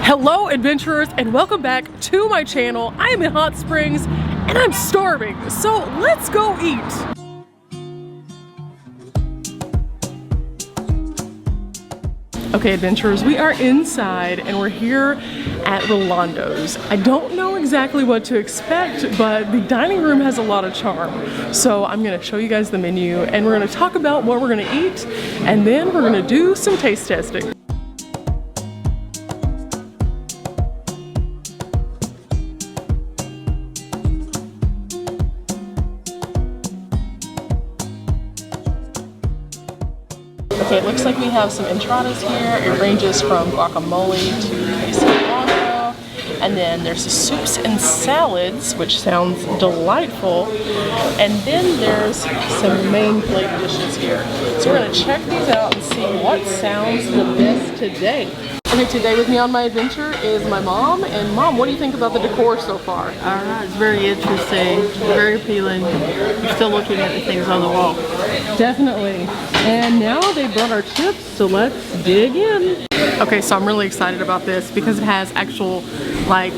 Hello adventurers and welcome back to my channel. I am in Hot Springs and I'm starving, so let's go eat. Okay adventurers, we are inside and we're here at Rolondo's. I don't know exactly what to expect, but the dining room has a lot of charm. So I'm gonna show you guys the menu and we're gonna talk about what we're gonna eat and then we're gonna do some taste testing. Okay, it looks like we have some entradas here. It ranges from guacamole to queso, and then there's the soups and salads, which sounds delightful. And then there's some main plate dishes here. So we're gonna check these out and see what sounds the best today. Okay, today with me on my adventure is my mom. And Mom, what do you think about the decor so far? It's very interesting, very appealing. You're still looking at the things on the wall. Definitely. And now they brought our chips, so let's dig in. Okay, so I'm really excited about this because it has actual like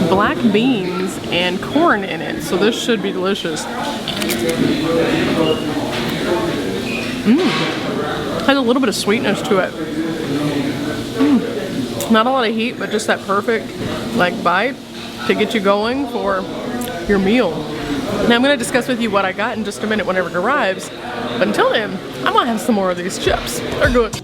black beans and corn in it. So this should be delicious. Has a little bit of sweetness to it. Not a lot of heat, but just that perfect like bite to get you going for your meal. Now I'm going to discuss with you what I got in just a minute whenever it arrives, but until then, I'm going to have some more of these chips. They're good.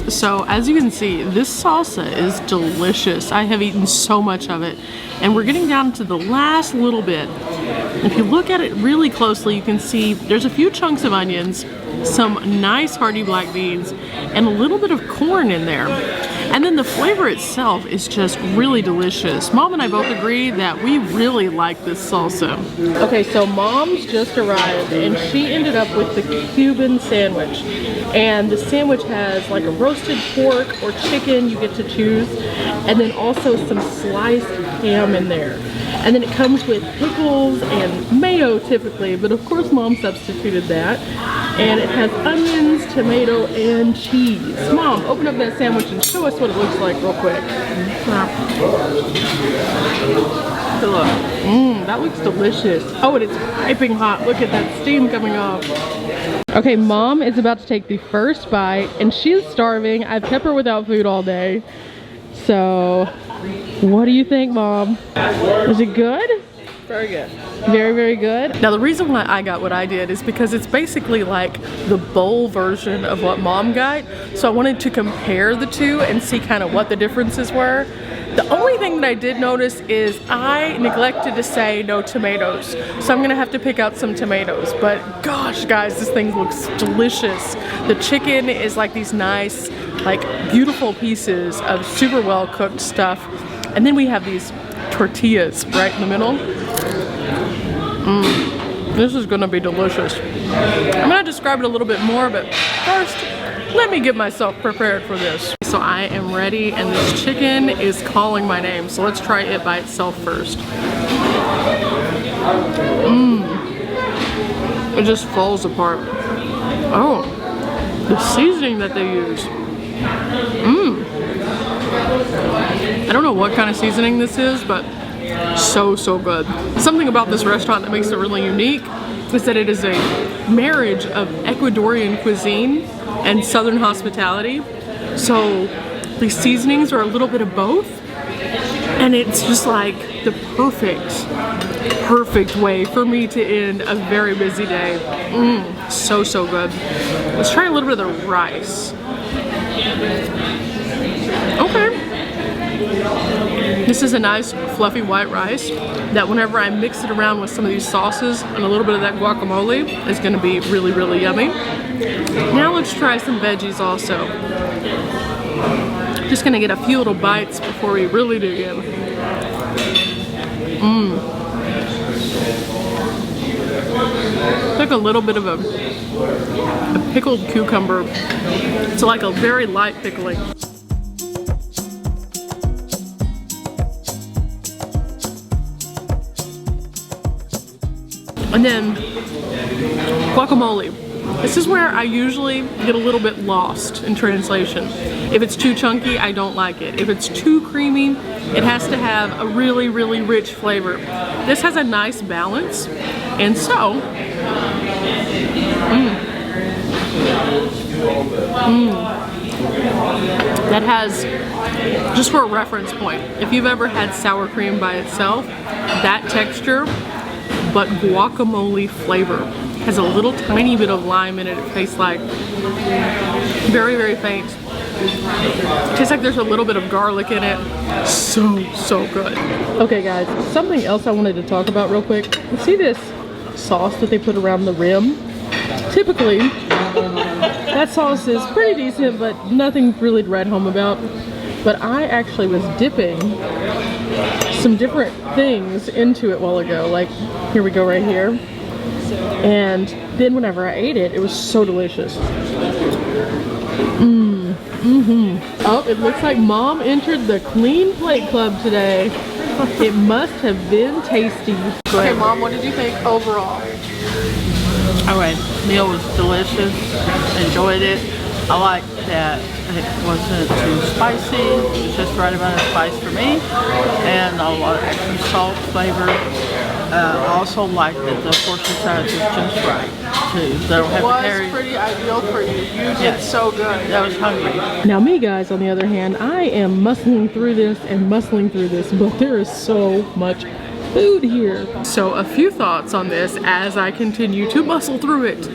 So as you can see, this salsa is delicious. I have eaten so much of it, and we're getting down to the last little bit. If you look at it really closely, you can see there's a few chunks of onions, some nice hearty black beans, and a little bit of corn in there. And then the flavor itself is just really delicious. Mom and I both agree that we really like this salsa. Okay, so Mom's just arrived and she ended up with the Cuban sandwich. And the sandwich has like a roasted pork or chicken, you get to choose, and then also some sliced ham in there. And then it comes with pickles and mayo typically, but of course Mom substituted that. And it has onions, tomato, and cheese. Mom, open up that sandwich and show us what it looks like real quick. That looks delicious. Oh, and it's piping hot. Look at that steam coming off. Okay, Mom is about to take the first bite, and she's starving. I've kept her without food all day. So, what do you think, Mom? Is it good? Very good. Very, very good. Now the reason why I got what I did is because it's basically like the bowl version of what Mom got. So I wanted to compare the two and see kind of what the differences were. The only thing that I did notice is I neglected to say no tomatoes. So I'm gonna have to pick out some tomatoes. But gosh, guys, this thing looks delicious. The chicken is like these nice, like beautiful pieces of super well cooked stuff. And then we have these tortillas right in the middle. This is gonna be delicious. I'm gonna describe it a little bit more, but first, let me get myself prepared for this. So I am ready and this chicken is calling my name. So let's try it by itself first. It just falls apart. Oh, the seasoning that they use. I don't know what kind of seasoning this is, but so good. Something about this restaurant that makes it really unique is that it is a marriage of Ecuadorian cuisine and Southern hospitality. So the seasonings are a little bit of both, and it's just like the perfect way for me to end a very busy day. So good. Let's try a little bit of the rice. Okay. This is a nice fluffy white rice that whenever I mix it around with some of these sauces and a little bit of that guacamole is gonna be really yummy. Now let's try some veggies also. Just gonna get a few little bites before we really dig in. It's like a little bit of a pickled cucumber. It's like a very light pickling. And then guacamole. This is where I usually get a little bit lost in translation. If it's too chunky, I don't like it. If it's too creamy, it has to have a really, really rich flavor. This has a nice balance, and so, that has, just for a reference point, if you've ever had sour cream by itself, that texture, but guacamole flavor. Has a little tiny bit of lime in it. It tastes like very, very faint. It tastes like there's a little bit of garlic in it. So good. Okay guys, something else I wanted to talk about real quick. You see this sauce that they put around the rim? Typically, that sauce is pretty decent, but nothing really to write home about. But I actually was dipping some different things into it a while ago. Like, here we go right here. And then whenever I ate it, it was so delicious. Oh, it looks like Mom entered the Clean Plate Club today. It must have been tasty. Okay, Mom, what did you think overall? Alright, meal was delicious. Enjoyed it. I liked that it wasn't too spicy. It was just right amount of spice for me. And a lot of extra salt flavor. I also like that the portion size is just right too. They don't have to carry. It was pretty ideal for you. You did so good. I was hungry. Now me guys, on the other hand, I am muscling through this and muscling through this, but there is so much food here. So a few thoughts on this as I continue to muscle through it.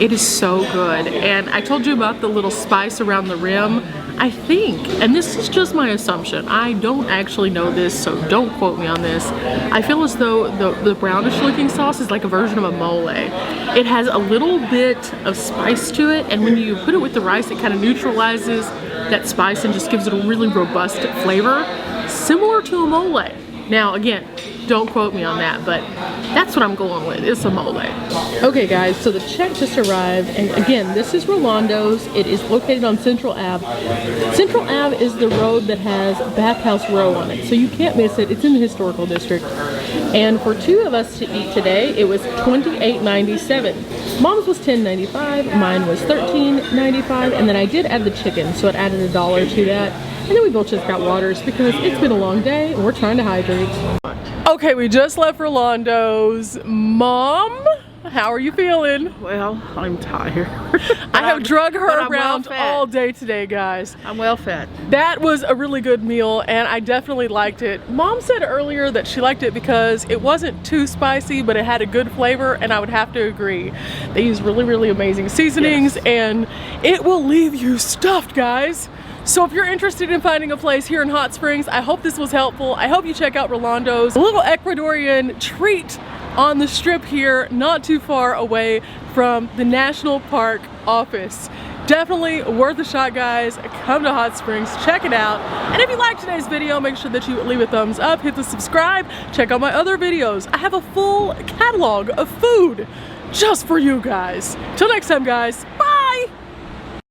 It is so good, and I told you about the little spice around the rim. I think, and this is just my assumption, I don't actually know this, so don't quote me on this. I feel as though the brownish looking sauce is like a version of a mole. It has a little bit of spice to it, and when you put it with the rice, it kind of neutralizes that spice and just gives it a really robust flavor, similar to a mole. Now again, don't quote me on that, but that's what I'm going with. It's a mole. Okay guys, so the check just arrived, and again, this is Rolondo's. It is located on Central Ave. Central Ave is the road that has Bathhouse Row on it, so you can't miss it. It's in the historical district. And for two of us to eat today, it was $28.97. Mom's was $10.95, mine was $13.95, and then I did add the chicken, so it added $1 to that. And then we both just got waters because it's been a long day and we're trying to hydrate. Okay, we just left Rolondo's. Mom, how are you feeling? Well, I'm tired. I have drug her around all day today, guys. I'm well fed. That was a really good meal and I definitely liked it. Mom said earlier that she liked it because it wasn't too spicy, but it had a good flavor, and I would have to agree. They use really, really amazing seasonings, and it will leave you stuffed, guys. So if you're interested in finding a place here in Hot Springs, I hope this was helpful. I hope you check out Rolondo's, a little Ecuadorian treat on the strip here, not too far away from the National Park office. Definitely worth a shot, guys. Come to Hot Springs, check it out. And if you liked today's video, make sure that you leave a thumbs up, hit the subscribe, check out my other videos. I have a full catalog of food just for you guys. Till next time, guys. Bye!